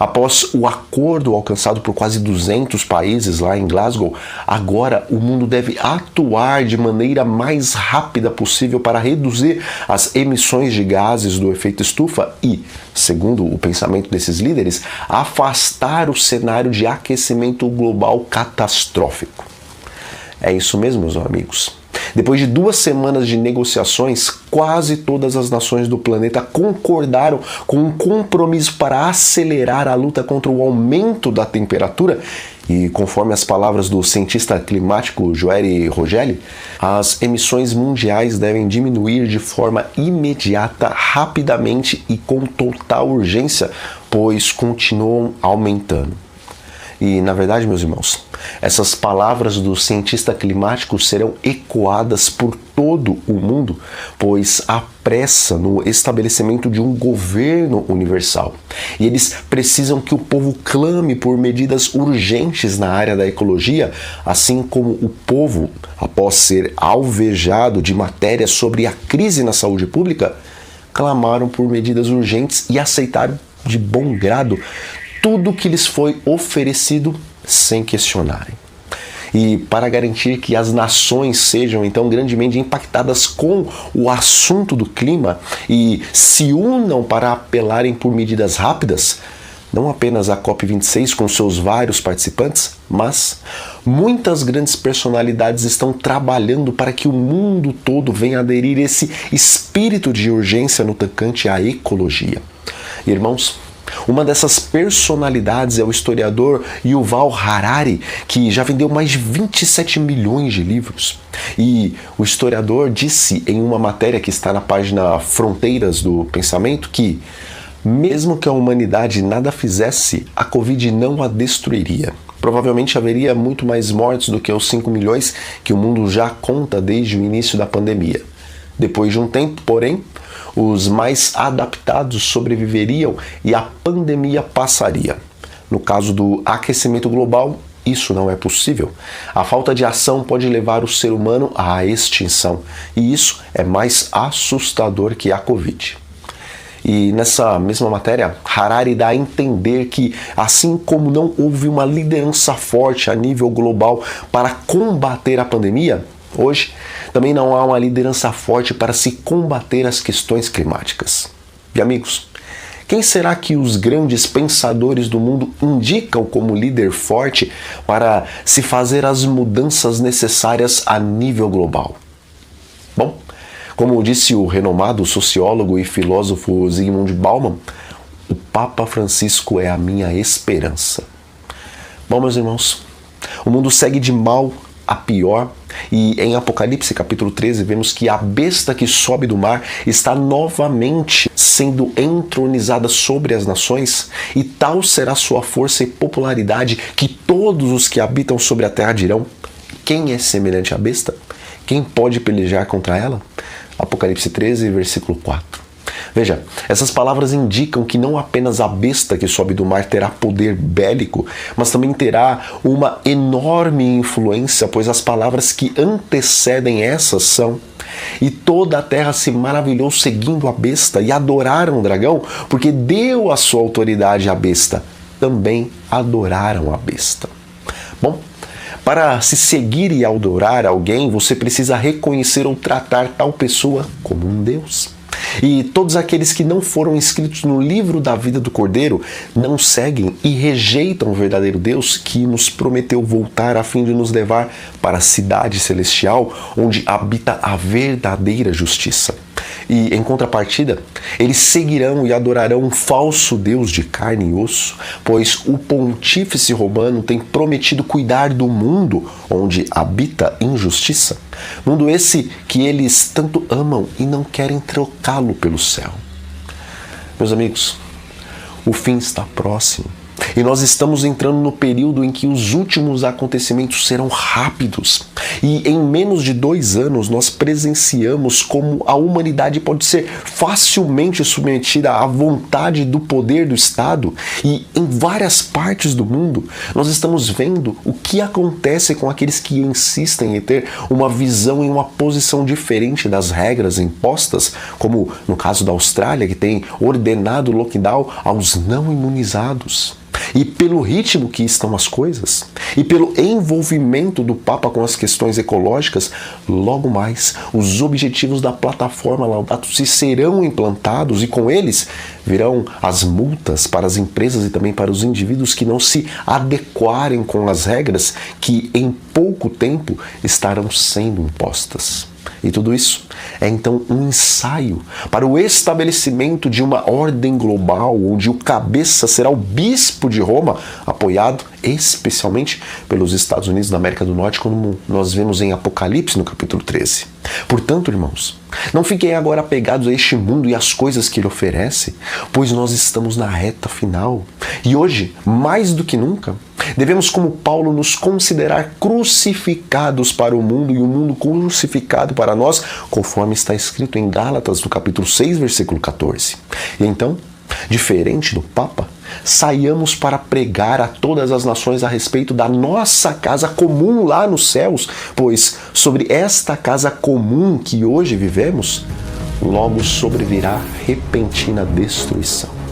Após o acordo alcançado por quase 200 países lá em Glasgow, agora o mundo deve atuar de maneira mais rápida possível para reduzir as emissões de gases do efeito estufa e, segundo o pensamento desses líderes, afastar o cenário de aquecimento global catastrófico. É isso mesmo, meus amigos. Depois de 2 semanas de negociações, quase todas as nações do planeta concordaram com um compromisso para acelerar a luta contra o aumento da temperatura e, conforme as palavras do cientista climático Joeri Rogelli, as emissões mundiais devem diminuir de forma imediata, rapidamente e com total urgência, pois continuam aumentando. E, na verdade, meus irmãos, essas palavras do cientista climático serão ecoadas por todo o mundo, pois há pressa no estabelecimento de um governo universal. E eles precisam que o povo clame por medidas urgentes na área da ecologia, assim como o povo, após ser alvejado de matérias sobre a crise na saúde pública, clamaram por medidas urgentes e aceitaram de bom grado tudo que lhes foi oferecido sem questionarem. E para garantir que as nações sejam então grandemente impactadas com o assunto do clima e se unam para apelarem por medidas rápidas, não apenas a COP26 com seus vários participantes, mas muitas grandes personalidades estão trabalhando para que o mundo todo venha aderir a esse espírito de urgência no tocante à ecologia. Irmãos, uma dessas personalidades é o historiador Yuval Harari, que já vendeu mais de 27 milhões de livros. E o historiador disse em uma matéria que está na página Fronteiras do Pensamento que, mesmo que a humanidade nada fizesse, a Covid não a destruiria. Provavelmente haveria muito mais mortes do que os 5 milhões que o mundo já conta desde o início da pandemia. Depois de um tempo, porém, os mais adaptados sobreviveriam e a pandemia passaria. No caso do aquecimento global, isso não é possível. A falta de ação pode levar o ser humano à extinção, e isso é mais assustador que a Covid. E nessa mesma matéria, Harari dá a entender que, assim como não houve uma liderança forte a nível global para combater a pandemia, hoje também não há uma liderança forte para se combater as questões climáticas. E amigos, quem será que os grandes pensadores do mundo indicam como líder forte para se fazer as mudanças necessárias a nível global? Bom, como disse o renomado sociólogo e filósofo Zygmunt Bauman, o Papa Francisco é a minha esperança. Bom, meus irmãos, o mundo segue de mal a pior, e em Apocalipse capítulo 13 vemos que a besta que sobe do mar está novamente sendo entronizada sobre as nações, e tal será sua força e popularidade que todos os que habitam sobre a terra dirão: quem é semelhante à besta? Quem pode pelejar contra ela? Apocalipse 13, versículo 4. Veja, essas palavras indicam que não apenas a besta que sobe do mar terá poder bélico, mas também terá uma enorme influência, pois as palavras que antecedem essas são: e toda a terra se maravilhou seguindo a besta e adoraram o dragão, porque deu a sua autoridade à besta. Também adoraram a besta. Bom, para se seguir e adorar alguém, você precisa reconhecer ou tratar tal pessoa como um Deus. E todos aqueles que não foram inscritos no livro da vida do Cordeiro não seguem e rejeitam o verdadeiro Deus que nos prometeu voltar a fim de nos levar para a cidade celestial, onde habita a verdadeira justiça. E, em contrapartida, eles seguirão e adorarão um falso Deus de carne e osso, pois o pontífice romano tem prometido cuidar do mundo onde habita injustiça. Mundo esse que eles tanto amam e não querem trocá-lo pelo céu. Meus amigos, o fim está próximo. E nós estamos entrando no período em que os últimos acontecimentos serão rápidos. E em menos de 2 anos nós presenciamos como a humanidade pode ser facilmente submetida à vontade do poder do Estado. E em várias partes do mundo nós estamos vendo o que acontece com aqueles que insistem em ter uma visão e uma posição diferente das regras impostas, como no caso da Austrália, que tem ordenado o lockdown aos não imunizados. E pelo ritmo que estão as coisas, e pelo envolvimento do Papa com as questões ecológicas, logo mais os objetivos da plataforma Laudato Si serão implantados e com eles virão as multas para as empresas e também para os indivíduos que não se adequarem com as regras que em pouco tempo estarão sendo impostas. E tudo isso é então um ensaio para o estabelecimento de uma ordem global, onde o cabeça será o bispo de Roma, apoiado especialmente pelos Estados Unidos da América do Norte, como nós vemos em Apocalipse no capítulo 13. Portanto, irmãos, não fiquem agora apegados a este mundo e às coisas que ele oferece, pois nós estamos na reta final. E hoje, mais do que nunca, devemos, como Paulo, nos considerar crucificados para o mundo e o mundo crucificado para nós, conforme está escrito em Gálatas, no capítulo 6, versículo 14. E então, diferente do Papa, saiamos para pregar a todas as nações a respeito da nossa casa comum lá nos céus, pois sobre esta casa comum que hoje vivemos, logo sobrevirá repentina destruição.